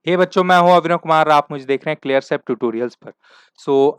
हे बच्चों, मैं हूं अभिनव कुमार। आप मुझे देख रहे हैं क्लियर सेप ट्यूटोरियल्स पर।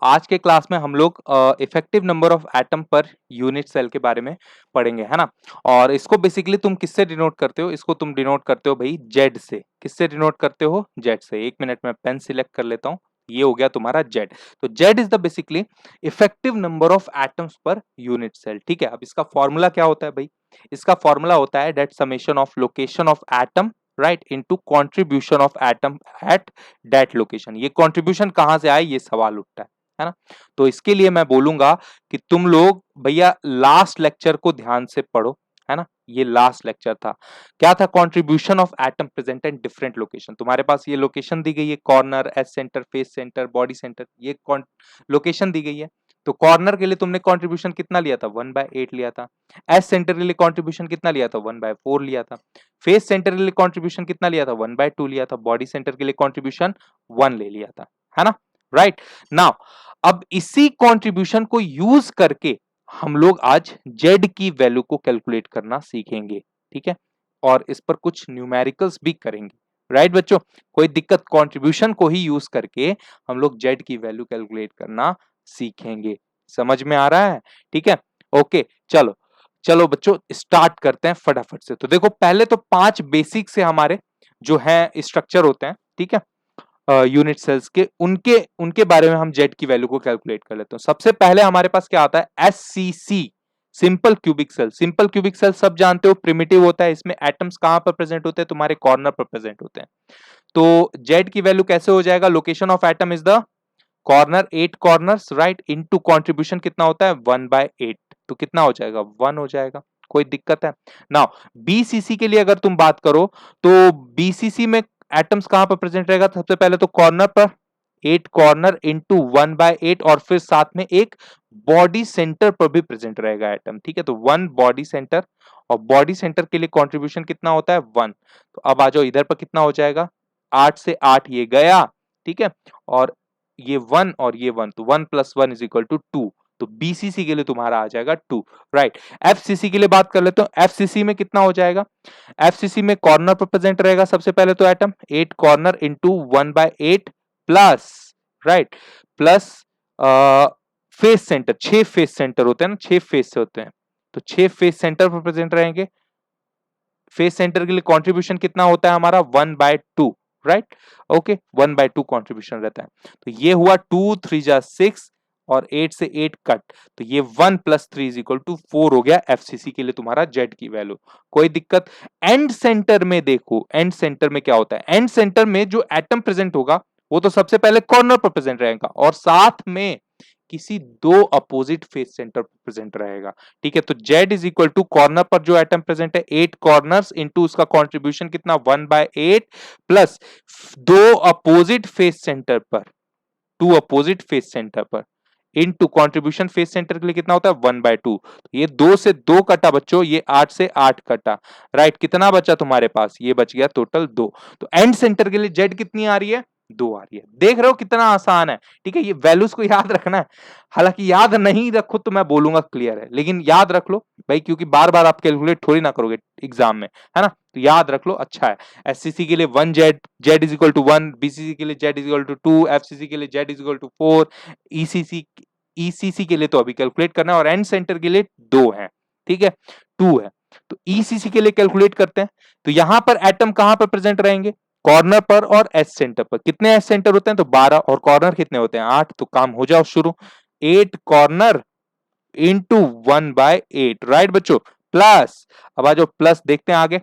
आज के क्लास में हम लोग effective number of atom per unit cell के बारे में पढ़ेंगे, है ना। और इसको बेसिकली तुम किससे डिनोट करते हो? इसको तुम डिनोट करते हो भाई जेड से। किससे डिनोट करते हो? जेड से। एक मिनट में पेन सिलेक्ट कर लेता हूं। ये हो गया तुम्हारा जेड। तो Z is the basically effective number of atoms per unit cell. ठीक है, अब इसका फॉर्मूला क्या होता है भाई? इसका फॉर्मूला होता है that summation of location of atom right into contribution of atom at that location. ये कंट्रीब्यूशन कहां से आए, ये सवाल उठता है ना। तो इसके लिए मैं बोलूंगा कि तुम लोग भैया लास्ट लेक्चर को ध्यान से पढ़ो, है ना। ये लास्ट लेक्चर था, क्या था? Contribution of atom present at different location. तुम्हारे पास ये लोकेशन दी गई है, corner, S centre, face centre, body centre, ये लोकेशन दी गई है। तो कॉर्नर के लिए तुमने कंट्रीब्यूशन कितना लिया था? 1/8 लिया था। एस सेंटर के लिए कंट्रीब्यूशन कितना लिया था? 1/4 लिया था। फेस सेंटर के लिए कंट्रीब्यूशन कितना लिया था? 1/2 लिया था। बॉडी सेंटर के लिए कंट्रीब्यूशन 1 ले लिया था, है ना। राइट नाउ, अब इसी कंट्रीब्यूशन को यूज करके हम लोग आज जेड की वैल्यू को कैलकुलेट करना सीखेंगे, ठीक है। और इस पर कुछ न्यूमेरिकल्स भी करेंगे, राइट बच्चों। कोई दिक्कत? कंट्रीब्यूशन को ही यूज करके हम लोग जेड की वैल्यू कैलकुलेट करना सीखेंगे। समझ में आ रहा है? ठीक है, ओके। चलो चलो बच्चों, स्टार्ट करते हैं फटाफट से। तो देखो, पहले तो 5 बेसिक से हमारे जो है स्ट्रक्चर होते हैं, ठीक है, यूनिट सेल्स के, उनके उनके बारे में हम जेड की वैल्यू को कैलकुलेट कर लेते हैं। सबसे पहले हमारे पास क्या आता है? SCC, simple cubic cell. Simple cubic cell सब जानते हो, प्रिमिटिव होता है। इसमें एटम्स कहां पर प्रेजेंट होते हैं? तुम्हारे कॉर्नर पर प्रेजेंट होते हैं। तो जेड की वैल्यू कैसे हो जाएगा? Location of atom is the corner, 8 corners right, into contribution कितना होता है? 1/8। तो कितना हो जाएगा? 1 हो जाएगा। कोई दिक्कत है? नाउ बीसीसी के लिए अगर तुम बात करो तो बीसीसी में एटम्स कहां पर प्रेजेंट रहेगा? सबसे पहले तो कॉर्नर पर, 8 कॉर्नर इंटू 1/8, और फिर साथ में एक बॉडी सेंटर पर भी प्रेजेंट रहेगा एटम, ठीक है। तो 1 बॉडी सेंटर, और बॉडी सेंटर के लिए कंट्रीब्यूशन कितना होता है? 1। तो अब आ जाओ इधर पर, कितना हो जाएगा? 8 से 8 ये गया, ठीक है। और ये 1 और ये 1, तो 1 + 1 = 2। तो बीसीसी के लिए तुम्हारा आ जाएगा 2, राइट। एफसीसी के लिए बात कर लेते हो। एफसीसी में कितना हो जाएगा? एफसीसी में कॉर्नर पर प्रेजेंट रहेगा सबसे पहले तो atom, 8 corner into 1/8 plus, right, plus face centre. 6 face centre होते हैं ना, 6 फेस होते हैं, तो 6 फेस सेंटर पर प्रेजेंट रहेंगे। फेस सेंटर के लिए कंट्रीब्यूशन कितना होता है हमारा? 1/2, राइट। ओके, 1/2 कंट्रीब्यूशन रहता है। तो ये हुआ 2 3 जा 6, और 8 से 8 कट, तो ये 1 + 3 = 4 हो गया एफसीसी के लिए तुम्हारा जेड की वैल्यू। कोई दिक्कत? एंड सेंटर में देखो, एंड सेंटर में क्या होता है? एंड सेंटर में जो एटम प्रेजेंट होगा वो तो सबसे पहले कॉर्नर पर प्रेजेंट रहेगा, और साथ में किसी 2 अपोजिट फेस सेंटर पर प्रेजेंट रहेगा, ठीक है। तो Z is equal to corner पर जो एटम प्रेजेंट है 8 कॉर्नर्स इंटू उसका कंट्रीब्यूशन कितना? 1/8 प्लस 2 अपोजिट फेस सेंटर पर, 2 अपोजिट फेस सेंटर पर, इनटू कंट्रीब्यूशन फेस सेंटर के लिए कितना होता है? 1/2। ये 2 से 2 कटा बच्चों, ये 8 से 8 कटा, राइट। कितना बचा तुम्हारे पास? ये बच गया टोटल 2। तो एंड सेंटर के लिए जेड कितनी आ रही है? 2 आ रही है। देख रहे हो कितना आसान है, ठीक है। ये वैल्यूज को याद रखना है। हालांकि याद नहीं रखो तो मैं बोलूंगा क्लियर है, लेकिन याद रख लो भाई, क्योंकि बार बार आप कैलकुलेट थोड़ी ना करोगे एग्जाम में, है ना। तो याद रख लो, अच्छा है। एससीसी के लिए 1 Z, Z is equal to 1, BCC के लिए Z is equal to 2, FCC के लिए Z is equal to 4, ECC ECC के लिए तो अभी कैलकुलेट करना है, और एंड सेंटर के लिए 2 है, ठीक है, 2 है। तो ईसीसी के लिए कैलकुलेट करते हैं। तो यहां पर एटम कहां पर प्रेजेंट रहेंगे? कॉर्नर पर और एस सेंटर पर। कितने एस सेंटर होते हैं? तो 12, और कॉर्नर कितने होते हैं? 8। तो काम हो जाओ शुरू, 8 कॉर्नर इंटू 1/8, राइट बच्चों। प्लस, अब आ जाओ प्लस देखते हैं आगे,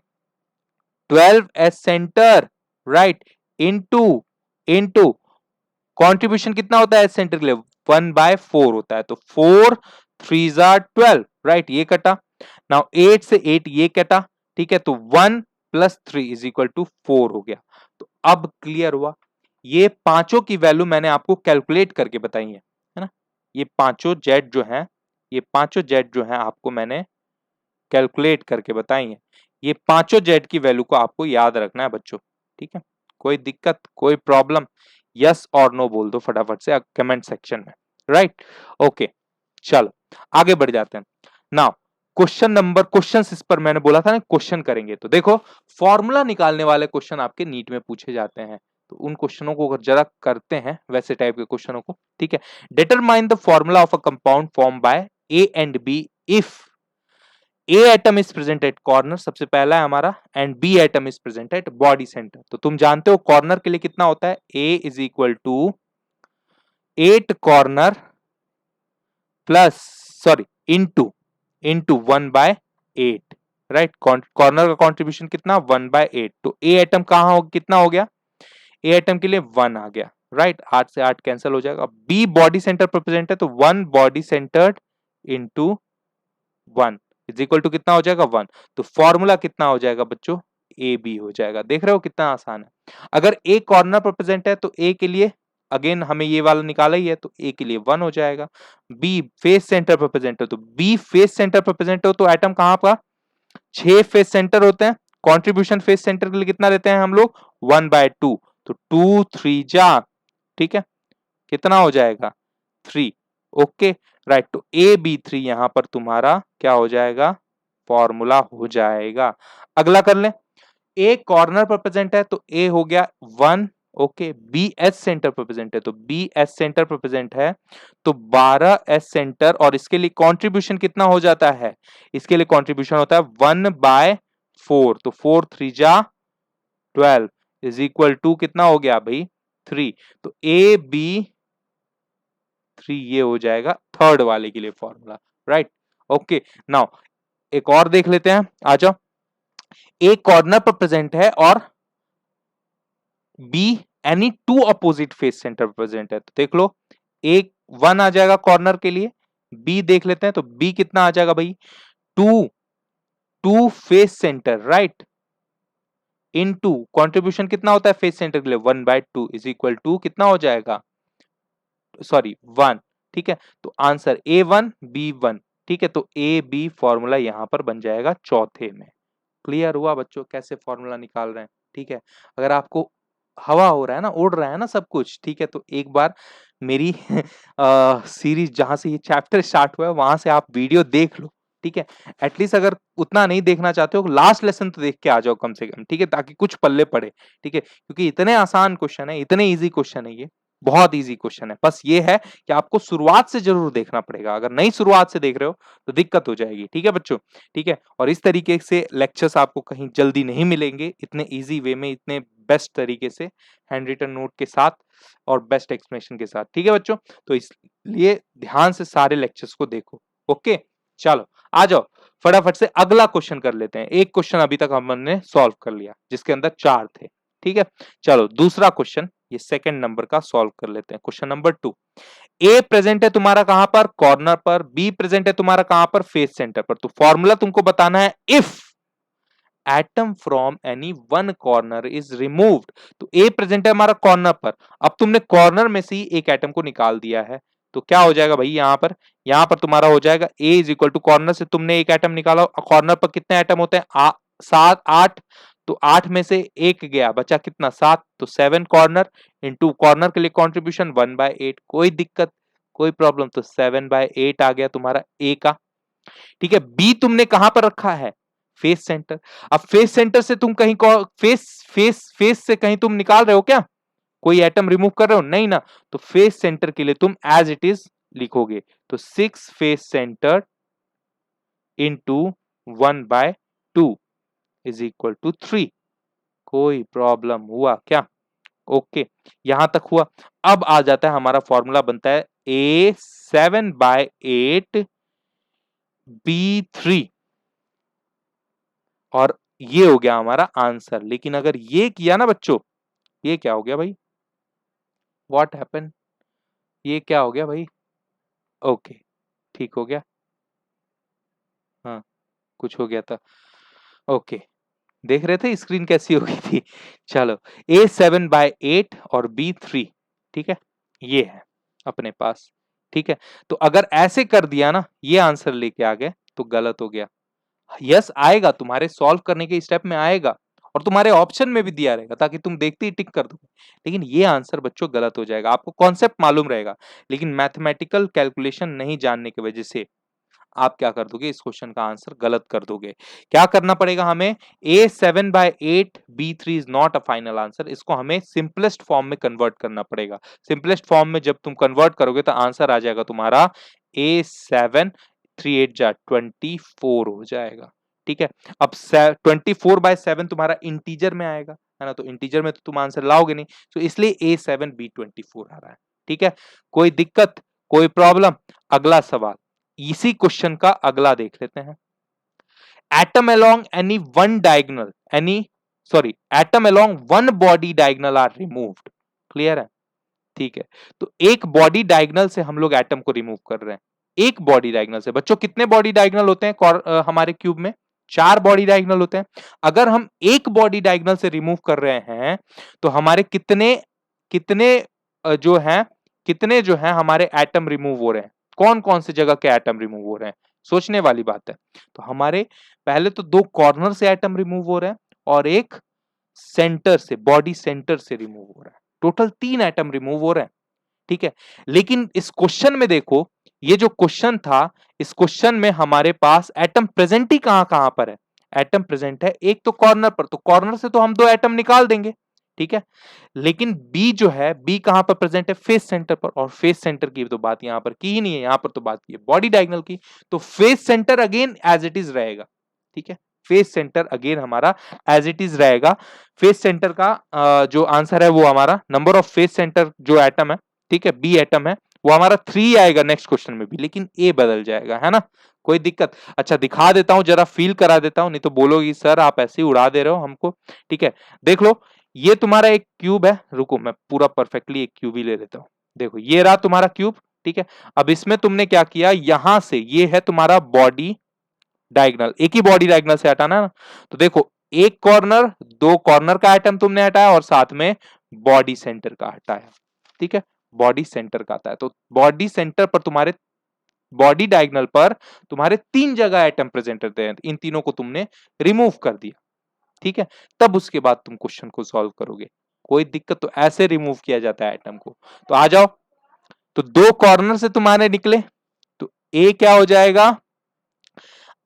12 S centre, right, into into contribution कितना होता है एस सेंटर के लिए? 1/4 होता है। तो 4 3 जा 12, राइट, ये कटा। नाउ 8 से 8 ये कटा, ठीक है। तो 1 + 3 = 4 हो गया। तो अब क्लियर हुआ? ये पांचों की वैल्यू मैंने आपको कैलकुलेट करके बताई है ना। ये पांचों जेड जो है, ये पांचों जेड जो है आपको मैंने कैलकुलेट करके बताई है। ये पांचों जेड की वैल्यू को आपको याद रखना है बच्चों, ठीक है। कोई दिक्कत, कोई प्रॉब्लम? यस और नो बोल दो फटाफट से कमेंट सेक्शन में, राइट। ओके, चलो आगे बढ़ जाते हैं। नाउ क्वेश्चन इस पर मैंने बोला था ना क्वेश्चन करेंगे। तो देखो, फॉर्मूला निकालने वाले क्वेश्चन आपके नीट में पूछे जाते हैं। तो उन क्वेश्चनों को अगर जरा करते हैं वैसे टाइप के क्वेश्चनों को, ठीक है। Determine the formula of a compound form by A and B if A atom is present at corner, सबसे पहला है हमारा, and B atom is present at body center. तो तुम जानते हो कॉर्नर के लिए कितना होता है, A is equal to 8 corner plus sorry into 1/8, right. Corner का कॉन्ट्रीब्यूशन कितना, 1/8। तो ए एटम कहां हो, कितना हो गया, ए एटम के लिए 1 आ गया, राइट। 8 से 8 कैंसिल हो जाएगा। बी बॉडी सेंटर प्रेजेंट है तो 1 body centered into 1 is equal to कितना हो जाएगा, 1। तो फॉर्मूला कितना हो जाएगा बच्चों, ए बी हो जाएगा। देख रहे हो कितना आसान है। अगर ए कॉर्नर पर प्रेजेंट है तो ए के लिए अगेन हमें ये वाला निकाला ही है तो ए के लिए 1 हो जाएगा। बी फेस सेंटर पर प्रेजेंट है तो बी फेस सेंटर पर प्रेजेंट हो तो एटम कहां पर, 6 फेस सेंटर होते हैं। कॉन्ट्रीब्यूशन फेस सेंटर के लिए कितना लेते हैं हम लोग, 1/2। तो 2 3 जा, ठीक है, कितना हो जाएगा, 3। Okay, right. तो ए बी 3 यहां पर तुम्हारा क्या हो जाएगा, फॉर्मूला हो जाएगा। अगला कर ले, ए कॉर्नर पर प्रेजेंट है तो ए हो गया 1। ओके, बी एस सेंटर पर प्रेजेंट है तो बी एस सेंटर पर प्रेजेंट है तो 12 एस सेंटर, और इसके लिए कंट्रीब्यूशन कितना हो जाता है, इसके लिए कंट्रीब्यूशन होता है 1/4। तो 4 3 जा 12 इज इक्वल टू कितना हो गया भाई, 3। तो ए बी 3 ये हो जाएगा थर्ड वाले के लिए फॉर्मूला, राइट। ओके, नाउ एक और देख लेते हैं, आ जाओ। ए कॉर्नर पर प्रेजेंट है और be any two opposite face centre present है तो देख लो, एक 1 आ जाएगा कॉर्नर के लिए। बी देख लेते हैं तो बी कितना आ जाएगा भाई, 2 2 face center, right, into contribution कितना होता है फेस सेंटर के लिए, 1/2 इज इक्वल टू कितना हो जाएगा, सॉरी 1, ठीक है। तो आंसर A1 B1, ठीक है। तो ए बी फॉर्मूला यहां पर बन जाएगा चौथे में। क्लियर हुआ बच्चों कैसे फॉर्मूला निकाल रहे हैं, ठीक है। अगर आपको हवा हो रहा है ना, उड़ रहा है ना सब कुछ, ठीक है, तो एक बार मेरी सीरीज जहां से ये चैप्टर स्टार्ट हुआ है वहां से आप वीडियो देख लो, ठीक है। एटलीस्ट अगर उतना नहीं देखना चाहते हो, लास्ट लेसन तो देख के आ जाओ कम से कम, ठीक है, ताकि कुछ पल्ले पड़े, ठीक है। क्योंकि इतने आसान क्वेश्चन है, इतने इजी क्वेश्चन है, ये बहुत इजी क्वेश्चन है। बस ये है कि आपको शुरुआत से जरूर देखना पड़ेगा, अगर नहीं शुरुआत से देख रहे हो तो दिक्कत हो जाएगी, ठीक है बच्चों, ठीक है। और इस तरीके से लेक्चर्स आपको कहीं जल्दी नहीं मिलेंगे, इतने इजी वे में, इतने बेस्ट तरीके से, हैंड रिटन नोट के साथ और बेस्ट एक्सप्लेनेशन के साथ, ठीक है बच्चों। तो इसलिए ध्यान से सारे लेक्चर्स को देखो। ओके, चलो आ जाओ फटाफट से अगला क्वेश्चन कर लेते हैं। एक क्वेश्चन अभी तक हमने सॉल्व कर लिया जिसके अंदर 4 थे, ठीक है। चलो दूसरा क्वेश्चन, ये सेकंड नंबर का सॉल्व कर लेते हैं। क्वेश्चन नंबर 2, ए प्रेजेंट है तुम्हारा कहां पर, कॉर्नर पर। बी प्रेजेंट है तुम्हारा कहां पर, फेस सेंटर पर। तो फॉर्मूला तुमको बताना है, if atom from any one corner is removed. तो ए प्रेजेंट है हमारा कॉर्नर पर, अब तुमने कॉर्नर में से ही एक एटम को निकाल दिया है तो क्या हो जाएगा भाई, यहां पर तुम्हारा हो जाएगा ए इज इक्वल टू, कॉर्नर से तुमने एक एटम निकाला, कॉर्नर पर कितने एटम होते हैं, 7 8। तो 8 में से एक गया, बचा कितना, 7। तो 7 कॉर्नर इंटू कॉर्नर के लिए कॉन्ट्रीब्यूशन 1/8, कोई दिक्कत कोई प्रॉब्लम। तो 7/8 आ गया तुम्हारा ए का, ठीक है। बी तुमने कहां पर रखा है, फेस सेंटर। अब फेस सेंटर से तुम कहीं फेस से कहीं तुम निकाल रहे हो क्या, कोई एटम रिमूव कर रहे हो, नहीं ना। तो फेस सेंटर के लिए तुम एज इट इज लिखोगे। तो 6 face center into 1/2 is equal to 3। कोई प्रॉब्लम हुआ क्या, ओके, यहां तक हुआ। अब आ जाता है हमारा फॉर्मूला बनता है A 7/8 B3, और ये हो गया हमारा आंसर। लेकिन अगर ये किया ना बच्चों, ये क्या हो गया भाई, व्हाट हैपन, ये क्या हो गया भाई, ओके, ठीक हो गया, हाँ कुछ हो गया था, ओके। देख रहे थे स्क्रीन कैसी हो गई थी। चलो A 7/8 और B 3, ठीक है, ये है अपने पास, ठीक है। तो अगर ऐसे कर दिया ना, ये आंसर लेके आ गए तो गलत हो गया। यस आएगा, तुम्हारे सॉल्व करने के स्टेप में आएगा और तुम्हारे ऑप्शन में भी दिया रहेगा ताकि तुम देखते ही टिक कर दो। लेकिन ये आंसर बच्चों गलत हो जाएगा। आपको कॉन्सेप्ट मालूम रहेगा लेकिन मैथमेटिकल कैलकुलेशन नहीं जानने की वजह से आप क्या कर दोगे, इस क्वेश्चन का आंसर गलत कर दोगे। क्या करना पड़ेगा हमें, A7/8 B3 is not a final answer, इसको हमें सिंपलेस्ट फॉर्म में कन्वर्ट करना पड़ेगा। सिंपलेस्ट फॉर्म में जब तुम कन्वर्ट करोगे तो आंसर आ जाएगा तुम्हारा A7 3 8 जा 24 हो जाएगा। ठीक है, अब 24/7 तुम्हारा इंटीजर में आएगा, है ना, तो इंटीजर में तो तुम आंसर लाओगे नहीं, तो इसलिए A7B24 आ रहा है। ठीक है, कोई दिक्कत, कोई प्रॉब्लम? अगला सवाल, इसी क्वेश्चन का अगला देख लेते हैं। Atom along any one diagonal, any sorry atom along one body diagonal are removed। Clear है? ठीक है, तो एक बॉडी डायगोनल से हम लोग एटम को रिमूव कर रहे हैं। एक बॉडी डायगोनल से बच्चों कितने बॉडी डायगोनल होते हैं हमारे क्यूब में? 4 बॉडी डायगोनल होते हैं। अगर हम एक बॉडी डायगोनल से रिमूव कर रहे हैं तो हमारे कितने कितने जो हैं, कितने जो हैं हमारे एटम रिमूव हो रहे हैं? कौन-कौन सी जगह के एटम रिमूव हो रहे हैं? सोचने वाली बात है। तो हमारे पहले तो 2 कॉर्नर से एटम रिमूव हो रहे हैं और एक सेंटर से, बॉडी सेंटर से रिमूव हो रहा है। टोटल 3 एटम रिमूव हो रहे हैं। ठीक है, लेकिन इस क्वेश्चन में देखो, ये जो क्वेश्चन था, इस क्वेश्चन में हमारे पास एटम प्रेजेंट ही कहां-कहां पर है? एटम प्रेजेंट है एक तो कॉर्नर पर, तो कॉर्नर से तो हम 2 एटम निकाल देंगे। ठीक है, लेकिन बी जो है, बी कहां पर प्रेजेंट है? फेस सेंटर पर, और फेस सेंटर की तो बात यहां पर की ही नहीं है, यहां पर तो बात की है बॉडी डायगोनल की, तो face center again as it is रहेगा। ठीक है, फेस सेंटर अगेन हमारा एज इट इज रहेगा। फेस सेंटर का जो आंसर है वो हमारा नंबर ऑफ फेस सेंटर जो एटम है, ठीक है, बी एटम है, वो हमारा 3 आएगा नेक्स्ट क्वेश्चन में भी, लेकिन ए बदल जाएगा, है ना, कोई दिक्कत? अच्छा दिखा देता हूं, जरा फील करा देता हूं, नहीं तो बोलोगी सर आप ऐसे ही उड़ा दे रहे हो हमको। ठीक है, देख लो, ये तुम्हारा एक क्यूब है, रुको मैं पूरा परफेक्टली एक क्यूब ही ले लेता हूं। देखो ये रहा तुम्हारा क्यूब। ठीक है, अब इसमें तुमने क्या किया, यहां से ये है तुम्हारा बॉडी डायगोनल, एक ही बॉडी डायगोनल से हटाना है ना, तो देखो एक कॉर्नर, 2 कॉर्नर का आइटम तुमने हटाया और साथ में बॉडी सेंटर का हटाया। ठीक है, बॉडी सेंटर का आता है, तो बॉडी सेंटर पर तुम्हारे, बॉडी डायगोनल पर तुम्हारे 3 जगह एटम प्रेजेंट रहते हैं, इन तीनों को तुमने रिमूव कर दिया। ठीक है, तब उसके बाद तुम क्वेश्चन को सॉल्व करोगे, कोई दिक्कत? तो ऐसे रिमूव किया जाता है एटम को। तो आ जाओ, तो 2 कॉर्नर से तुम्हारे निकले, तो ए क्या हो जाएगा,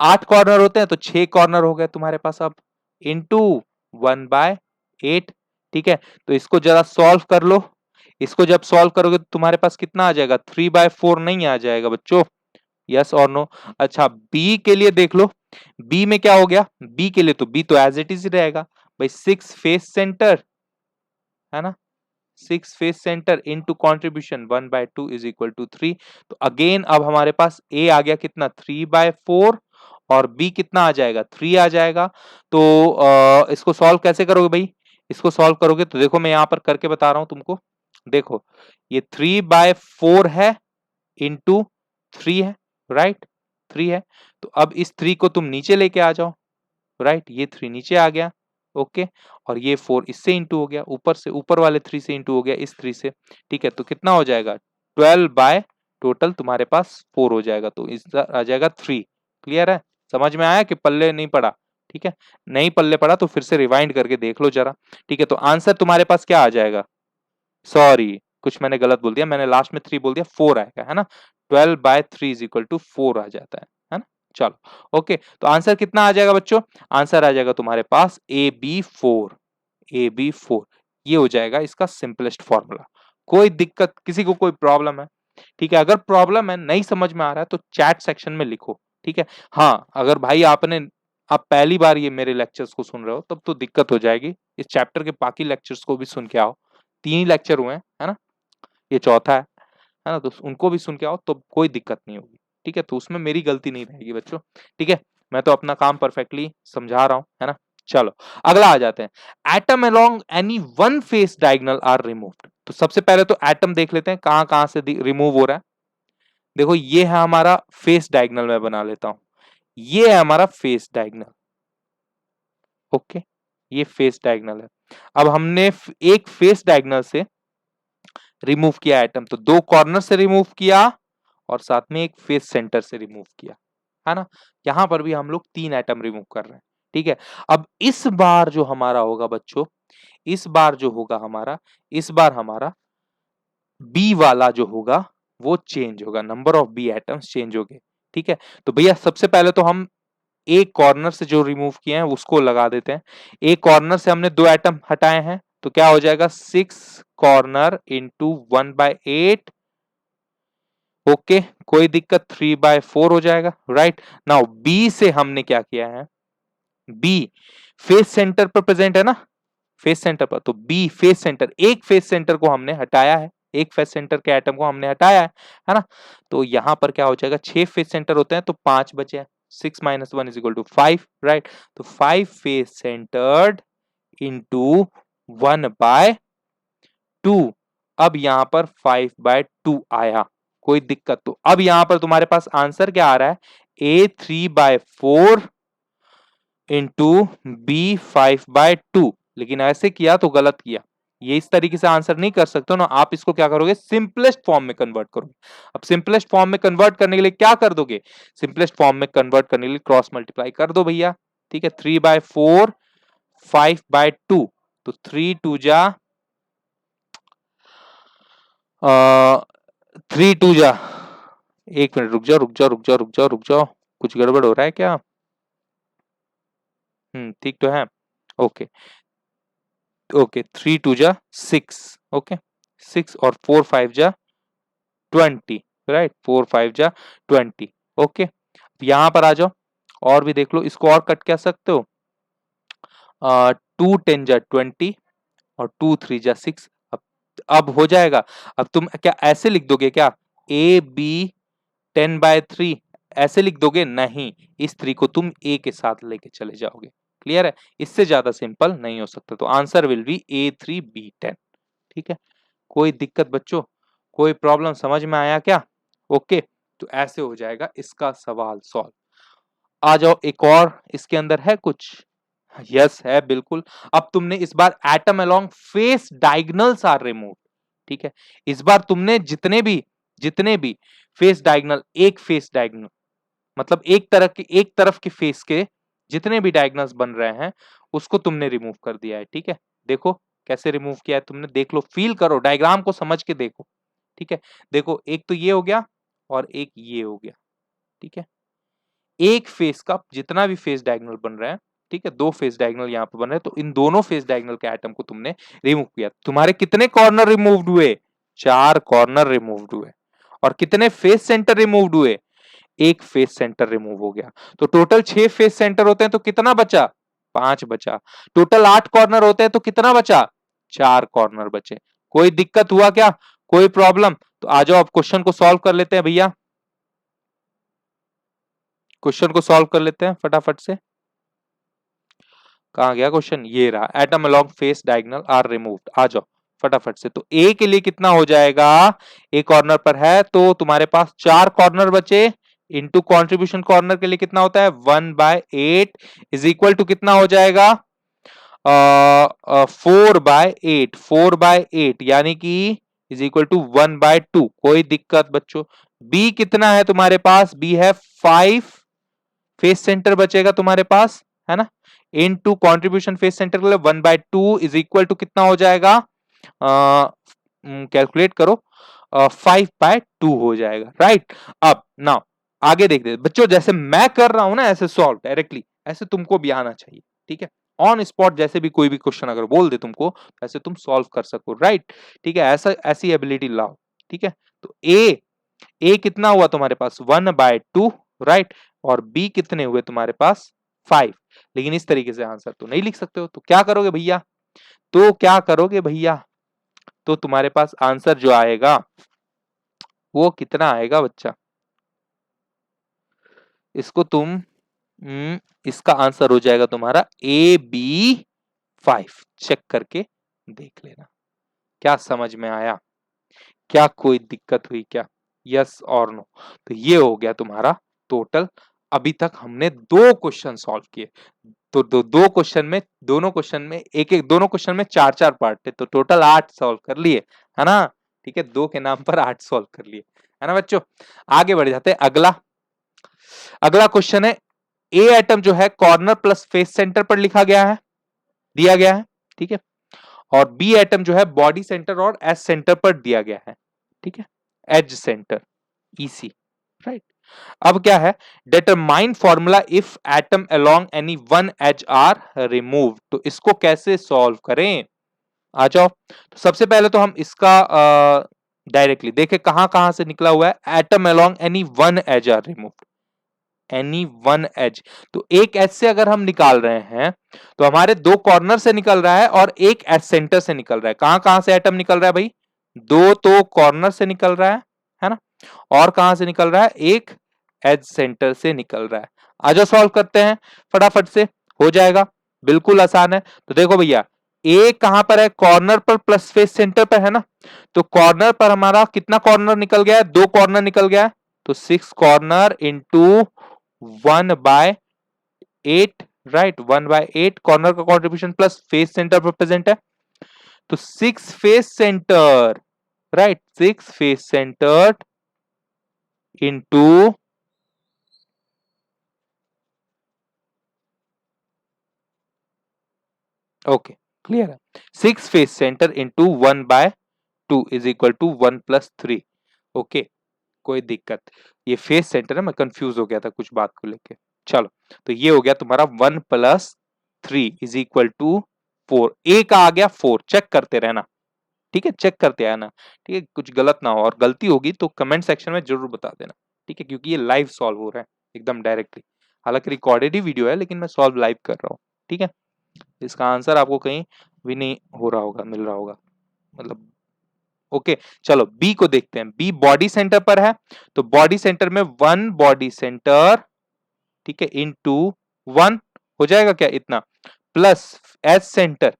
8 कॉर्नर होते हैं तो 6 कॉर्नर हो गए तुम्हारे पास अब, इंटू 1/8। ठीक है, तो इसको जरा सॉल्व कर लो, इसको जब सॉल्व करोगे तो तुम्हारे पास कितना आ जाएगा, 3/4 नहीं आ जाएगा बच्चों? यस और नो? अच्छा बी के लिए देख लो, बी में क्या हो गया, बी के लिए तो बी तो एज इट इज रहेगा भाई, 6 फेस सेंटर, है ना, 6 face center into contribution 1/2 is equal to 3। तो अगेन अब हमारे पास ए आ गया कितना, 3/4, और बी कितना आ जाएगा, 3 आ जाएगा। तो इसको सॉल्व कैसे करोगे भाई, इसको सॉल्व करोगे तो देखो मैं यहां पर करके बता रहा हूं तुमको, देखो ये 3/4 है इंटू 3 है, राइट, 3 है, तो अब इस 3 को तुम नीचे लेके आ जाओ, राइट, ये 3 नीचे आ गया, ओके, और ये 4 इससे इंटू हो गया, ऊपर से, ऊपर वाले 3 से इंटू हो गया इस 3 से। ठीक है, तो कितना हो जाएगा, 12 बाय टोटल तुम्हारे पास 4 हो जाएगा, तो इसका आ जाएगा 3। क्लियर है, समझ में आया कि पल्ले नहीं पड़ा? ठीक है, नहीं पल्ले पड़ा तो फिर से रिवाइंड करके देख लो जरा। ठीक है, तो आंसर तुम्हारे पास क्या आ जाएगा, सॉरी कुछ मैंने गलत बोल दिया, मैंने लास्ट में 3 बोल दिया, 4 आएगा, है ना, 12/3 इज इक्वल टू 4 आ जाता है ना। चलो ओके, तो आंसर कितना आ जाएगा बच्चों, आंसर आ जाएगा तुम्हारे पास AB4, AB4 ये हो जाएगा इसका सिंपलेस्ट फॉर्मूला। कोई दिक्कत, किसी को कोई प्रॉब्लम है? ठीक है, अगर प्रॉब्लम है, नहीं समझ में आ रहा है तो चैट सेक्शन में लिखो। ठीक है, हाँ अगर भाई आप पहली बार ये मेरे लेक्चर्स को सुन रहे हो तब तो दिक्कत हो जाएगी, इस चैप्टर के बाकी लेक्चर्स को भी सुन के आओ, 3 ही लेक्चर हुए हैं, है ना, ये चौथा है ना, तो उनको भी सुन के आओ तो कोई दिक्कत नहीं होगी। ठीक है, तो उसमें मेरी गलती नहीं रहेगी बच्चों। ठीक है, मैं तो अपना काम परफेक्टली समझा रहा हूँ, है ना। चलो अगला आ जाते हैं, atom along any one face diagonal are removed. तो सबसे पहले तो एटम देख लेते हैं कहां कहां से रिमूव हो रहा है। देखो ये है हमारा फेस डायगोनल, मैं बना लेता हूं, ये है हमारा फेस डायगोनल, ओके, ये फेस डायगोनल है। अब हमने एक फेस डायगोनल से रिमूव किया एटम, तो 2 कॉर्नर से रिमूव किया और साथ में एक फेस सेंटर से रिमूव किया, है ना, यहां पर भी हम लोग 3 एटम रिमूव कर रहे हैं। ठीक है, अब इस बार जो हमारा होगा बच्चों, इस बार जो होगा हमारा, इस बार हमारा बी वाला जो होगा वो चेंज होगा, number of B atoms change हो गए। ठीक है, तो भैया सबसे पहले तो हम एक कॉर्नर से जो रिमूव किए हैं उसको लगा देते हैं। एक कॉर्नर से हमने 2 एटम हटाए हैं, तो क्या हो जाएगा 6 कॉर्नर इंटू 1/8। ओके, कोई दिक्कत, 3/4 हो जाएगा। राइट नाउ बी से हमने क्या किया है, बी फेस सेंटर पर प्रेजेंट है ना, फेस सेंटर पर, तो बी फेस सेंटर, एक फेस सेंटर को हमने हटाया है, एक फेस सेंटर के एटम को हमने हटाया है ना। तो यहां पर क्या हो जाएगा, 6 फेस सेंटर होते हैं तो 5 बचे हैं, 6 - 1 = 5। राइट, तो 5 फेस सेंटर्ड इंटू 1/2। अब यहां पर 5/2 आया, कोई दिक्कत, तो अब यहां पर तुम्हारे पास आंसर क्या आ रहा है, A 3/4 इंटू बी 5/2। लेकिन ऐसे किया तो गलत किया, ये इस तरीके से आंसर नहीं कर सकते हो ना, आप इसको क्या करोगे, सिंपलेस्ट फॉर्म में कन्वर्ट करोगे। अब सिंपलेस्ट फॉर्म में कन्वर्ट करने के लिए क्या कर दोगे, सिंपलेस्ट फॉर्म में कन्वर्ट करने के लिए क्रॉस मल्टीप्लाई कर दो भैया। ठीक है, 3/4 5/2, तो 3 2 जा 3 2 जा, एक मिनट रुक जाओ रुक जाओ रुक जाओ रुक जाओ रुक जाओ, कुछ गड़बड़ हो रहा है क्या? ठीक तो है। ओके ओके, 3 2 जा 6। ओके, 6 और 4 5 जा 20। राइट, 4 5 जा 20। ओके, यहां पर आ जाओ और भी देख लो, इसको और कट कर सकते हो, 2 10 जा 20 और 2 3 जा 6। अब हो जाएगा। अब तुम क्या ऐसे लिख दोगे क्या, ए बी 10/3 ऐसे लिख दोगे, नहीं, इस 3 को तुम ए के साथ लेके चले जाओगे। क्लियर है, इससे ज्यादा सिंपल नहीं हो सकता, तो आंसर विल बी A3B10। ठीक है, कोई दिक्कत बच्चों, कोई प्रॉब्लम समझ में आया क्या? ओके, तो ऐसे हो जाएगा इसका सवाल सॉल्व। आ जाओ, एक और इसके अंदर है कुछ, यस है बिल्कुल। अब तुमने इस बार atom along face diagonals are remove. ठीक है, इस बार तुमने जितने भी फेस डायगोनल, एक फेस डायगोनल मतलब एक तरफ के फेस के जितने भी डायगोनल्स बन रहे हैं उसको तुमने रिमूव कर दिया है। ठीक है, देखो कैसे रिमूव किया है तुमने, देख लो, फील करो, डायग्राम को समझ के देखो। ठीक है, देखो एक तो ये हो गया और एक ये हो गया। ठीक है, एक फेस का जितना भी फेस डायगोनल बन रहा है, ठीक है, 2 फेस डायगोनल यहाँ पे बन रहे हैं, तो इन दोनों फेस डायगोनल के एटम को तुमने रिमूव किया। तुम्हारे कितने कॉर्नर रिमूव्ड हुए, 4 कॉर्नर रिमूव्ड हुए। और कितने फेस सेंटर रिमूव्ड हुए, एक फेस सेंटर रिमूव हो गया। तो टोटल 6 फेस सेंटर होते हैं तो कितना बचा, 5 बचा। टोटल 8 कॉर्नर होते हैं तो कितना बचा, 4 कॉर्नर बचे। कोई दिक्कत हुआ क्या, कोई प्रॉब्लम? तो आ जाओ अब क्वेश्चन को सॉल्व कर लेते हैं भैया, क्वेश्चन को सॉल्व कर लेते हैं फटाफट से। कहां गया क्वेश्चन, ये रहा, atom along face diagonal are removed. आ जाओ फटाफट से, तो ए के लिए कितना हो जाएगा, ए कॉर्नर पर है तो तुम्हारे पास 4 कॉर्नर बचे, इनटू कंट्रीब्यूशन कॉर्नर के लिए कितना होता है 1/8 इज इक्वल टू कितना हो जाएगा 4/8, 4/8 यानी कि इज इक्वल टू 1/2। कोई दिक्कत बच्चों, बी कितना है तुम्हारे पास, बी है 5 फेस सेंटर बचेगा तुम्हारे पास, है ना, इन टू कॉन्ट्रीब्यूशन फेस सेंटर के लिए 1/2 इज इक्वल टू कितना हो जाएगा, कैलकुलेट करो, 5/2 हो जाएगा। राइट, अब नाउ आगे देखते हैं बच्चों, जैसे मैं कर रहा हूं ना ऐसे सॉल्व डायरेक्टली, ऐसे तुमको भी आना चाहिए। ठीक है, ऑन स्पॉट जैसे भी कोई भी क्वेश्चन अगर बोल दे तुमको, ऐसे तुम सॉल्व कर सको। राइट, ठीक है, ऐसा ऐसी एबिलिटी लाओ। ठीक है, तो ए कितना हुआ तुम्हारे पास 1/2। राइट, और बी कितने हुए तुम्हारे पास 5। लेकिन इस तरीके से आंसर तो नहीं लिख सकते हो, तो क्या करोगे भैया, तो क्या करोगे भैया, तो तुम्हारे पास आंसर जो आएगा वो कितना आएगा बच्चा, इसको तुम इसका आंसर हो जाएगा तुम्हारा AB5। चेक करके देख लेना, क्या समझ में आया, क्या कोई दिक्कत हुई क्या, यस और नो? तो ये हो गया तुम्हारा टोटल। अभी तक हमने 2 क्वेश्चन सॉल्व किए, तो दो क्वेश्चन में, दोनों क्वेश्चन में एक एक, दोनों क्वेश्चन में 4 4 पार्ट थे, तो टोटल 8 सॉल्व कर लिए, है ना। ठीक है, 2 के नाम पर 8 सॉल्व कर लिए, है ना बच्चों। आगे बढ़ जाते हैं, अगला अगला क्वेश्चन है, ए एटम जो है कॉर्नर प्लस फेस सेंटर पर लिखा गया है, दिया गया है। ठीक है, और बी एटम जो है बॉडी सेंटर और एस सेंटर पर दिया गया है। ठीक है, एज सेंटर, ईसी। राइट, अब क्या है, determine formula if atom along any one edge are remove. तो इसको कैसे सॉल्व करें, आ जाओ। तो सबसे पहले तो हम इसका डायरेक्टली देखें कहां कहां से निकला हुआ है, atom along any one edge are remove, any one edge. तो एक एज से अगर हम निकाल रहे हैं तो हमारे दो कॉर्नर से निकल रहा है और एक एज सेंटर से निकल रहा है। कहां कहां से एटम निकल रहा है भाई, दो तो कॉर्नर से निकल रहा है ना, और कहां से निकल रहा है, एक एज सेंटर से निकल रहा है। आजा सॉल्व करते हैं फटाफट से, हो जाएगा, बिल्कुल आसान है। तो देखो भैया, ए कहां पर है, कॉर्नर पर प्लस फेस सेंटर पर है ना, तो कॉर्नर पर हमारा कितना कॉर्नर निकल गया है, दो कॉर्नर निकल गया है, तो 6 कॉर्नर इंटू 1/8, राइट, 1/8 कॉर्नर का कॉन्ट्रीब्यूशन प्लस फेस सेंटर पर प्रेजेंट है, तो 6 face center, right, 6 face center into, okay clear है, 6 face center into 1/2 is equal to 1+3। Okay, कोई दिक्कत, ये फेस सेंटर है, मैं कंफ्यूज हो गया था कुछ बात को लेके। चलो, तो ये हो गया तुम्हारा 1+3 इज इक्वल टू 4। ए का आ गया 4, चेक करते रहना, ठीक है, चेक करते आना, ठीक है, कुछ गलत ना हो, और गलती होगी तो कमेंट सेक्शन में जरूर बता देना, ठीक है, क्योंकि ये लाइव सॉल्व हो रहा है एकदम डायरेक्टली। हालांकि रिकॉर्डेड ही वीडियो है लेकिन मैं सॉल्व लाइव कर रहा हूँ, ठीक है। इसका आंसर आपको कहीं भी नहीं हो रहा होगा, मिल रहा होगा, मतलब ओके। चलो बी को देखते हैं, बी बॉडी सेंटर पर है, तो बॉडी सेंटर में 1 बॉडी सेंटर, ठीक है, इनटू 1 हो जाएगा क्या, इतना, plus edge center,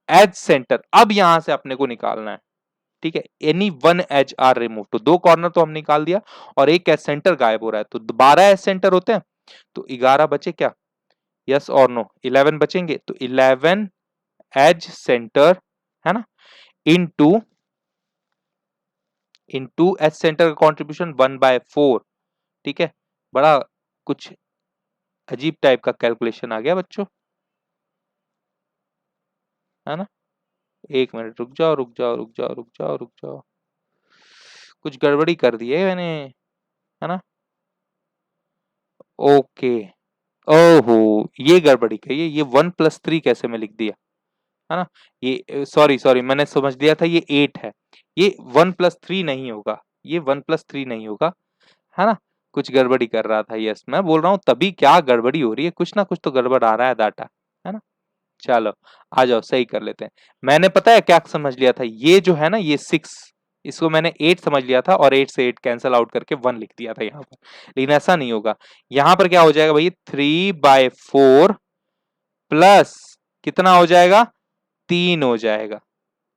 edge center अब यहां से अपने को निकालना है, ठीक है, any one edge are remove. तो दो कॉर्नर तो हम निकाल दिया और एक एज सेंटर गायब हो रहा है, तो 12 एज सेंटर होते हैं, तो 11 बचे क्या, यस और नो, 11 बचेंगे, तो 11 एज सेंटर, है ना, इनटू एज सेंटर का कॉन्ट्रीब्यूशन 1/4, ठीक है। बड़ा कुछ अजीब टाइप का कैलकुलेशन आ गया बच्चों, है ना, एक मिनट रुक जाओ रुक जाओ रुक जाओ रुक जाओ रुक जाओ, कुछ गड़बड़ी कर दी है मैंने, है ना, ओके, ओहो, ये गड़बड़ी कही है, ये 1+3 कैसे में लिख दिया, है ना, ये सॉरी सॉरी मैंने समझ लिया था ये 8 है, ये 1+3 नहीं होगा, ये 1+3 नहीं होगा, है ना, कुछ गड़बड़ी कर रहा था, यस मैं बोल रहा हूँ तभी क्या गड़बड़ी हो रही है, कुछ ना कुछ तो गड़बड़ आ रहा है डाटा, है ना। चलो आ जाओ सही कर लेते हैं। मैंने पता है क्या समझ लिया था, ये जो है ना ये 6, इसको मैंने 8 समझ लिया था और 8 से 8 कैंसल आउट करके 1 लिख दिया था यहाँ पर, लेकिन ऐसा नहीं होगा। यहाँ पर क्या हो जाएगा भाई, 3/4 प्लस कितना हो जाएगा, 3 हो जाएगा,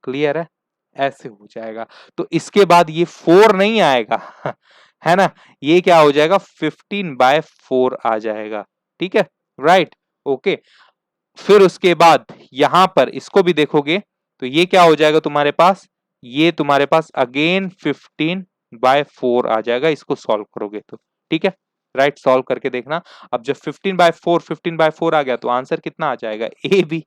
क्लियर है, ऐसे हो जाएगा। तो इसके बाद ये 4 नहीं आएगा है ना, ये क्या हो जाएगा, 15/4 आ जाएगा, ठीक है, राइट, ओके। फिर उसके बाद यहां पर इसको भी देखोगे तो ये क्या हो जाएगा तुम्हारे पास, ये तुम्हारे पास अगेन 15/4 आ जाएगा, इसको सॉल्व करोगे तो, ठीक है, राइट, सॉल्व करके देखना। अब जब 15/4 आ गया तो आंसर कितना आ जाएगा, ए बी।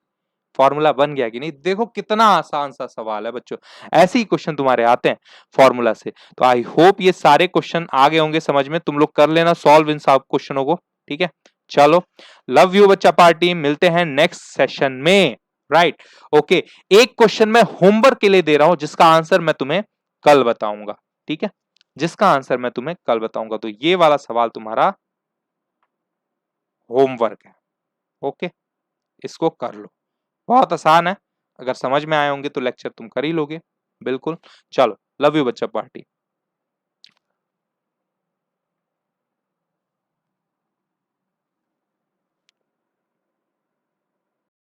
फॉर्मूला बन गया कि नहीं, देखो कितना आसान सा सवाल है बच्चों, ऐसे ही क्वेश्चन तुम्हारे आते हैं फॉर्मूला से। तो आई होप ये सारे क्वेश्चन आ गए होंगे समझ में, तुम लोग कर लेना सॉल्व इन सब क्वेश्चनों को, ठीक है। चलो, लव यू बच्चा पार्टी, मिलते हैं नेक्स्ट सेशन में, राइट, ओके। एक क्वेश्चन मैं होमवर्क के लिए दे रहा हूं जिसका आंसर मैं तुम्हें कल बताऊंगा, ठीक है, जिसका आंसर मैं तुम्हें कल बताऊंगा। तो ये वाला सवाल तुम्हारा होमवर्क है, ओके, इसको कर लो, बहुत आसान है, अगर समझ में आए होंगे तो लेक्चर तुम कर ही लोगे, बिल्कुल। चलो, लव यू बच्चा पार्टी।